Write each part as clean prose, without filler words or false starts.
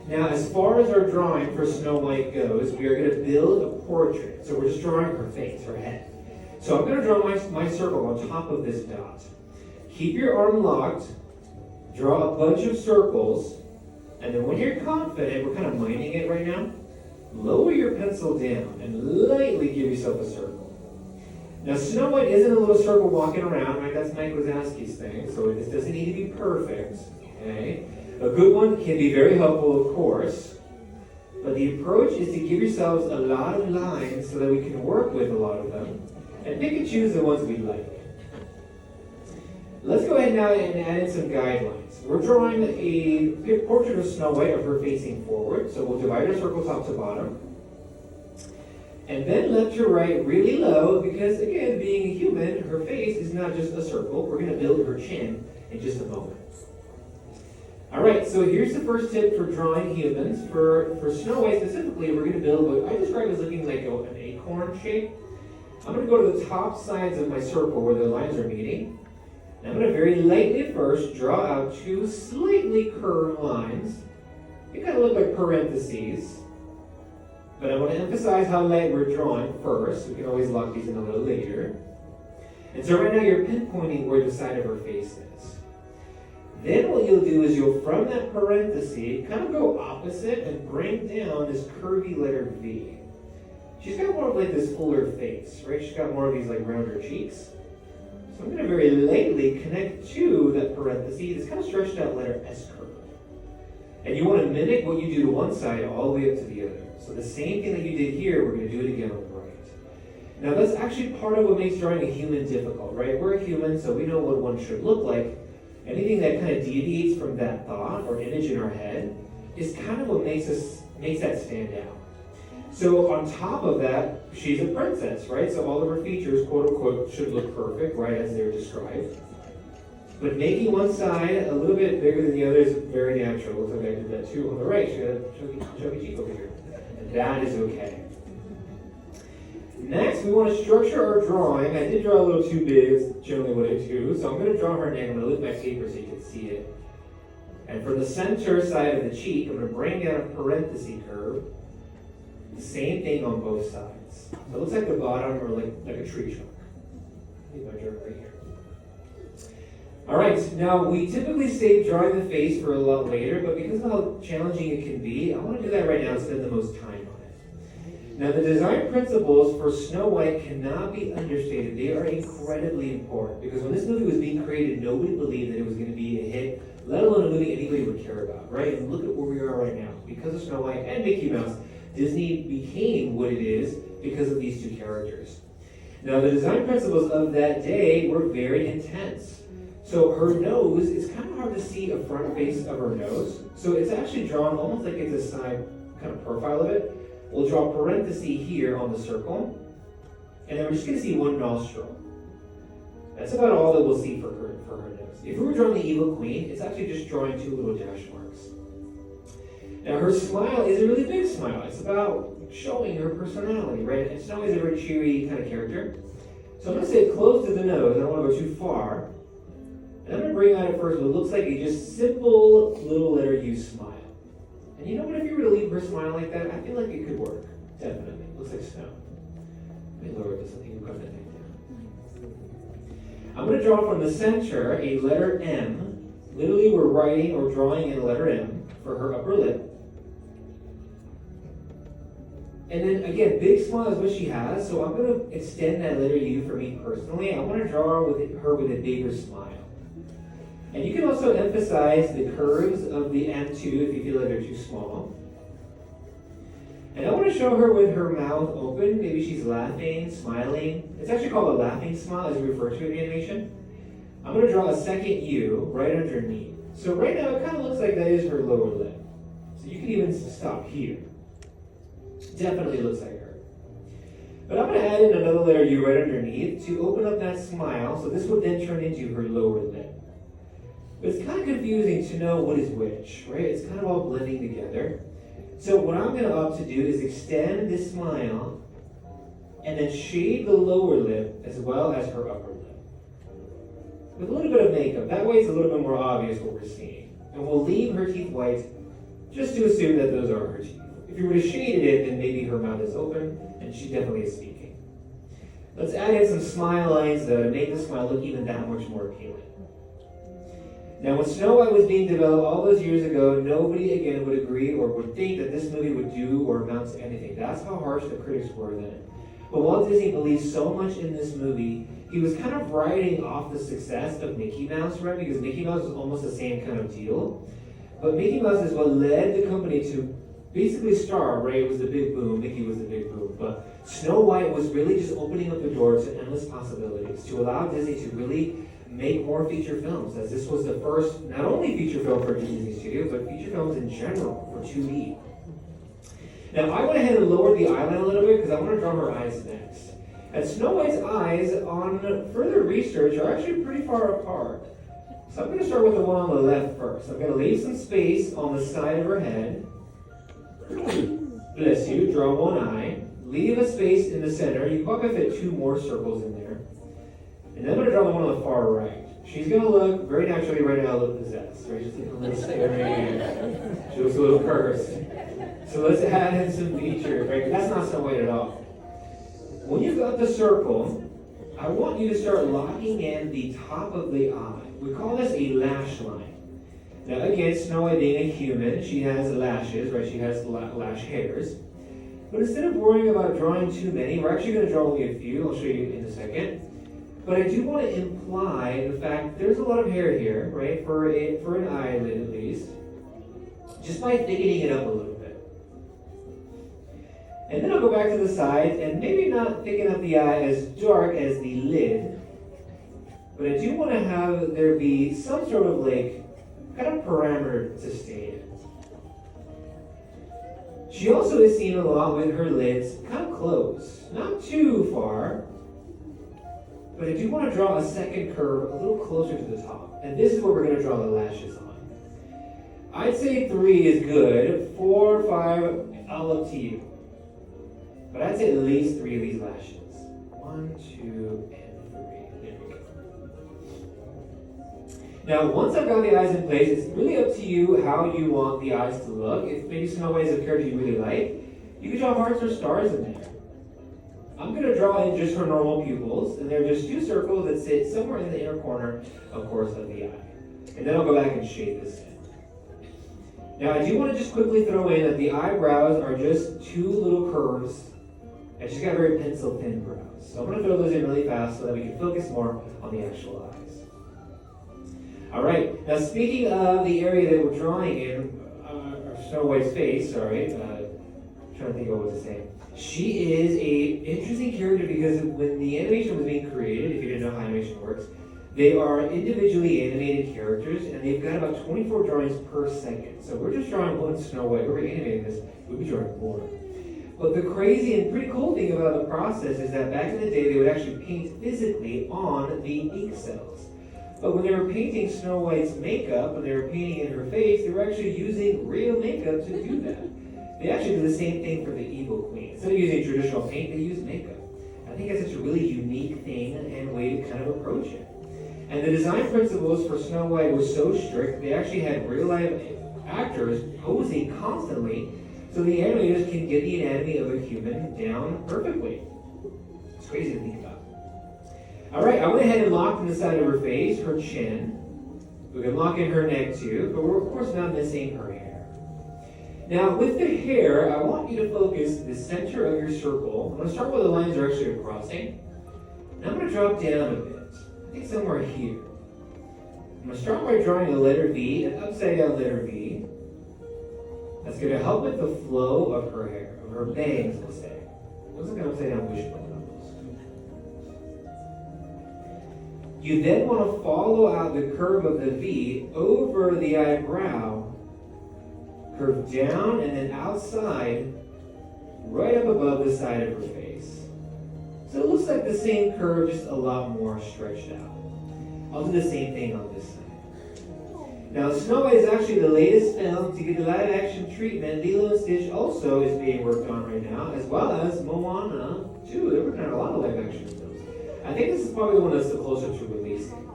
Now, as far as our drawing for Snow White goes, we are going to build a portrait. So we're just drawing her face, her head. So I'm going to draw my circle on top of this dot. Keep your arm locked, draw a bunch of circles, and then when you're confident, we're kind of mining it right now, lower your pencil down and lightly give yourself a circle. Now, Snow White isn't a little circle walking around, right? That's Mike Wazowski's thing, so this doesn't need to be perfect, okay? A good one can be very helpful, of course, but the approach is to give yourselves a lot of lines so that we can work with a lot of them and pick and choose the ones we like. Let's go ahead now and add in some guidelines. We're drawing a portrait of Snow White of her facing forward, so we'll divide our circle top to bottom. And then left to right really low, because again, being a human, her face is not just a circle. We're going to build her chin in just a moment. All right, so here's the first tip for drawing humans. For Snow White specifically, we're going to build what I describe as looking like an acorn shape. I'm going to go to the top sides of my circle where the lines are meeting. And I'm going to very lightly at first draw out two slightly curved lines. They kind of look like parentheses. But I want to emphasize how light we're drawing first. We can always lock these in a little later. And so right now you're pinpointing where the side of her face is. Then what you'll do is you'll, from that parenthesis, kind of go opposite and bring down this curvy letter V. She's got more of like this fuller face, right? She's got more of these like rounder cheeks. So I'm going to very lightly connect to that parenthesis, this kind of stretched out letter S curve. And you want to mimic what you do to one side all the way up to the other. So the same thing that you did here, we're going to do it again on the right. Now that's actually part of what makes drawing a human difficult, right? We're a human, so we know what one should look like. Anything that kind of deviates from that thought or image in our head is kind of what makes that stand out. So on top of that, she's a princess, right? So all of her features, quote unquote, should look perfect, right, as they're described. But making one side a little bit bigger than the other is very natural. Looks like I did that too on the right. She got a chubby cheek over here. And that is okay. Next, we want to structure our drawing. I did draw a little too big, is generally what I do. So I'm going to draw her neck. I'm going to lift my paper so you can see it. And from the center side of the cheek, I'm going to bring down a parenthesis curve. The same thing on both sides. So it looks like the bottom or like a tree trunk. Leave my drawing right here. All right, now we typically save drawing the face for a lot later, but because of how challenging it can be, I want to do that right now and spend the most time on it. Now the design principles for Snow White cannot be understated. They are incredibly important because when this movie was being created, nobody believed that it was going to be a hit, let alone a movie anybody would care about, right? And look at where we are right now. Because of Snow White and Mickey Mouse, Disney became what it is because of these two characters. Now the design principles of that day were very intense. So her nose, it's kind of hard to see a front face of her nose. So it's actually drawn almost like it's a side kind of profile of it. We'll draw a parenthesis here on the circle. And then we're just going to see one nostril. That's about all that we'll see for her nose. If we were drawing the evil queen, it's actually just drawing two little dash marks. Now her smile is a really big smile. It's about showing her personality, right? And Snow is a very cheery kind of character. So I'm going to say close to the nose. I don't want to go too far. And I'm going to bring out at first what looks like a just simple little letter U smile. And you know what, if you were to leave her smile like that, I feel like it could work. Definitely. It looks like snow. Let me lower this so you can cut that thing down. I'm going to draw from the center a letter M. Literally, we're writing or drawing in a letter M for her upper lip. And then again, big smile is what she has, so I'm going to extend that letter U for me personally. I want to draw her with a bigger smile. And you can also emphasize the curves of the M2 if you feel like they're too small. And I want to show her with her mouth open. Maybe she's laughing, smiling. It's actually called a laughing smile as we refer to it in animation. I'm going to draw a second U right underneath. So right now it kind of looks like that is her lower lip. So you can even stop here. Definitely looks like her. But I'm going to add in another letter U right underneath to open up that smile. So this would then turn into her lower lip. But it's kind of confusing to know what is which, right? It's kind of all blending together. So what I'm going to opt to do is extend this smile and then shade the lower lip as well as her upper lip. With a little bit of makeup. That way it's a little bit more obvious what we're seeing. And we'll leave her teeth white just to assume that those are her teeth. If you were to shade it, then maybe her mouth is open, and she definitely is speaking. Let's add in some smile lines, though, to make the smile look even that much more appealing. Now, when Snow White was being developed all those years ago, nobody again would agree or would think that this movie would do or amount to anything. That's how harsh the critics were then. But Walt Disney believed so much in this movie, he was kind of riding off the success of Mickey Mouse, right? Because Mickey Mouse was almost the same kind of deal. But Mickey Mouse is what led the company to basically star, right? It was the big boom, Mickey was the big boom. But Snow White was really just opening up the door to endless possibilities, to allow Disney to really make more feature films, as this was the first, not only feature film for Disney Studios, but feature films in general for 2D. Now, I went ahead and lowered the eyeline a little bit because I want to draw her eyes next. And Snow White's eyes, on further research, are actually pretty far apart. So I'm going to start with the one on the left first. I'm going to leave some space on the side of her head. Bless you. Draw one eye. Leave a space in the center. You can probably fit 2 more circles in there. And then I'm going to draw the one on the far right. She's going to look very naturally right now, look possessed. Right? Just a little scary. She looks a little cursed. So let's add in some features, right? That's not Snow White at all. When you've got the circle, I want you to start locking in the top of the eye. We call this a lash line. Now again, Snow White being a human, she has lashes, right? She has lash hairs. But instead of worrying about drawing too many, we're actually going to draw only a few. I'll show you in a second. But I do want to imply the fact there's a lot of hair here, right? For an eyelid at least. Just by thickening it up a little bit. And then I'll go back to the sides and maybe not thicken up the eye as dark as the lid. But I do want to have there be some sort of kind of parameter to stay in. She also is seen a lot with her lids kind of closed. Not too far. But I do want to draw a second curve a little closer to the top. And this is where we're going to draw the lashes on. I'd say 3 is good. 4, 5, all up to you. But I'd say at least 3 of these lashes. 1, 2, and 3. There we go. Now, once I've got the eyes in place, it's really up to you how you want the eyes to look. If maybe Snow White is a character you really like, you can draw hearts or stars in there. I'm going to draw in just her normal pupils, and they're just 2 circles that sit somewhere in the inner corner, of course, of the eye. And then I'll go back and shade this in. Now, I do want to just quickly throw in that the eyebrows are just 2 little curves, and she's got very pencil thin brows. So I'm going to throw those in really fast so that we can focus more on the actual eyes. All right. Now, speaking of the area that we're drawing in, Snow White's face, sorry, trying to think of what to say. She is a interesting character because when the animation was being created, if you didn't know how animation works, they are individually animated characters, and they've got about 24 drawings per second. So we're just drawing one Snow White. We're animating this. We'll be drawing more. But the crazy and pretty cool thing about the process is that back in the day, they would actually paint physically on the ink cells. But when they were painting Snow White's makeup, when they were painting in her face, they were actually using real makeup to do that. They actually do the same thing for the Evil Queen. Instead of using traditional paint, they use makeup. I think that's such a really unique thing and way to kind of approach it. And the design principles for Snow White were so strict, they actually had real-life actors posing constantly so the animators can get the anatomy of a human down perfectly. It's crazy to think about. All right, I went ahead and locked in the side of her face, her chin. We can lock in her neck too, but we're of course not missing her hair. Now, with the hair, I want you to focus the center of your circle. I'm going to start where the lines are actually crossing. And I'm going to drop down a bit. I think somewhere here. I'm going to start by drawing a letter V, an upside down letter V. That's going to help with the flow of her hair, of her bangs, let's say. It looks like an upside down wishbone almost. You then want to follow out the curve of the V over the eyebrow, curve down and then outside, right up above the side of her face. So it looks like the same curve, just a lot more stretched out. I'll do the same thing on this side. Now, Snow White is actually the latest film to get the live action treatment. Lilo and Stitch also is being worked on right now, as well as Moana 2. They're working on a lot of live action films. I think this is probably the one that's the closer to releasing.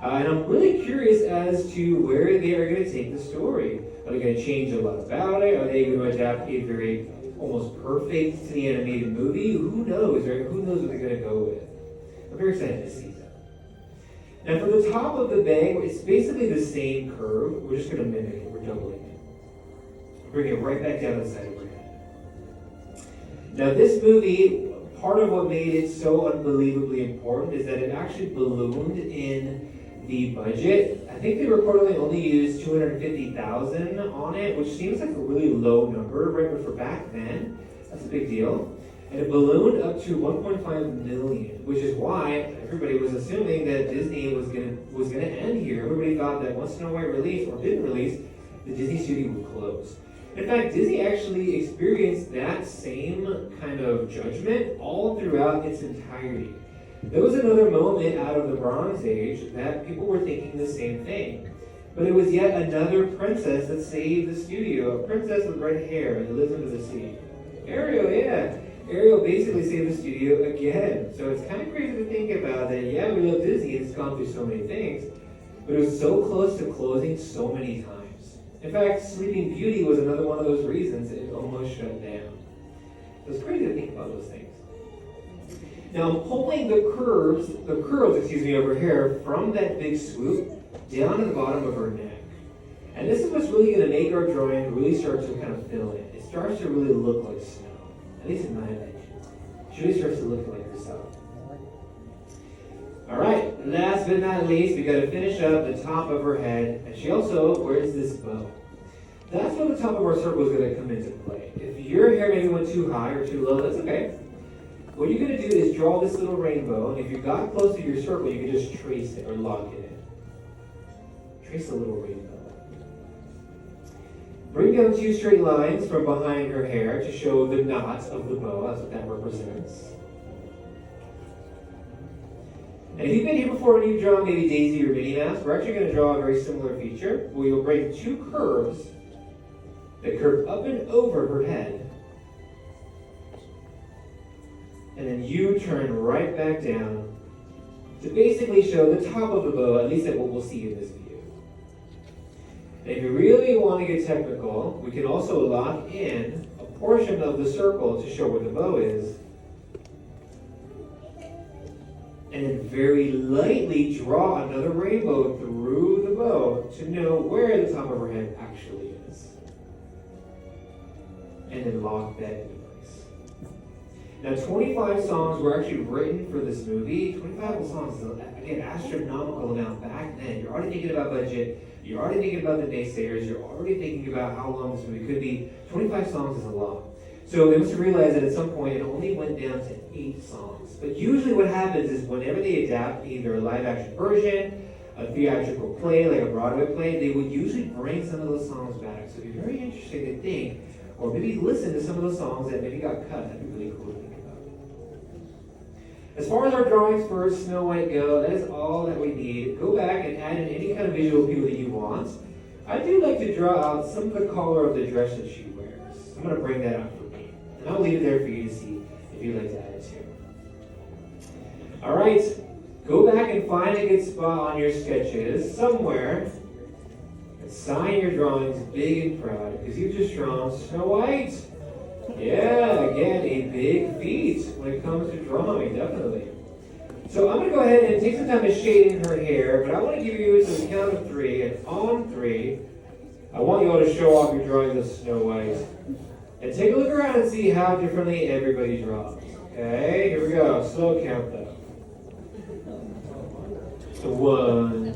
And I'm really curious as to where they are going to take the story. Are they going to change a lot about it? Are they going to adapt a very almost perfect to the animated movie? Who knows, right? Who knows what they're going to go with? I'm very excited to see that. Now for the top of the bag, it's basically the same curve. We're just going to mimic it. We're doubling it. Bring it right back down the side of her head. Now this movie, part of what made it so unbelievably important is that it actually ballooned in the budget. I think they reportedly only used $250,000 on it, which seems like a really low number, right? But for back then, that's a big deal. And it ballooned up to $1.5 million, which is why everybody was assuming that Disney was gonna end here. Everybody thought that once Snow White released or didn't release, the Disney studio would close. In fact, Disney actually experienced that same kind of judgment all throughout its entirety. There was another moment out of the Bronze Age that people were thinking the same thing. But it was yet another princess that saved the studio, a princess with red hair that lives under the sea. Ariel, yeah. Ariel basically saved the studio again. So it's kind of crazy to think about that. Yeah, we love Disney, it's gone through so many things, but it was so close to closing so many times. In fact, Sleeping Beauty was another one of those reasons it almost shut down. So it's crazy to think about those things. Now I'm pulling the curls of her hair from that big swoop down to the bottom of her neck. And this is what's really going to make our drawing really start to kind of fill in. It starts to really look like snow, at least in my opinion. She really starts to look like herself. All right, last but not least, we got to finish up the top of her head, and she also wears this bow. That's where the top of our circle is going to come into play. If your hair maybe went too high or too low, that's okay. What you're going to do is draw this little rainbow, and if you got close to your circle, you can just trace it or lock it in. Trace a little rainbow. Bring down 2 straight lines from behind her hair to show the knots of the bow. That's what that represents. And if you've been here before and you've drawn maybe Daisy or Minnie Mouse, we're actually going to draw a very similar feature. We will bring 2 curves that curve up and over her head. And then you turn right back down to basically show the top of the bow, at least at what we'll see in this view. And if you really want to get technical, we can also lock in a portion of the circle to show where the bow is. And then very lightly draw another rainbow through the bow to know where the top of her head actually is. And then lock that in. Now, 25 songs were actually written for this movie. 25 songs is, again, astronomical amount back then. You're already thinking about budget. You're already thinking about the naysayers. You're already thinking about how long this movie could be. 25 songs is a lot. So they must have realized that at some point it only went down to 8 songs. But usually what happens is whenever they adapt either a live-action version, a theatrical play, like a Broadway play, they would usually bring some of those songs back. So it'd be very interesting to think, or maybe listen to some of those songs that maybe got cut. That'd be really cool to think about. As far as our drawings for Snow White go, that is all that we need. Go back and add in any kind of visual cue that you want. I do like to draw out some of the color of the dress that she wears. I'm going to bring that out for me. And I'll leave it there for you to see if you'd like to add it too. All right, go back and find a good spot on your sketches somewhere. And sign your drawings big and proud because you've just drawn Snow White. Yeah, again, a big feat when it comes to drawing, definitely. So I'm going to go ahead and take some time to shade in her hair, but I want to give you to the count of 3, and on 3, I want you all to show off your drawings of Snow White. And take a look around and see how differently everybody draws. Okay, here we go. Slow count though. So 1,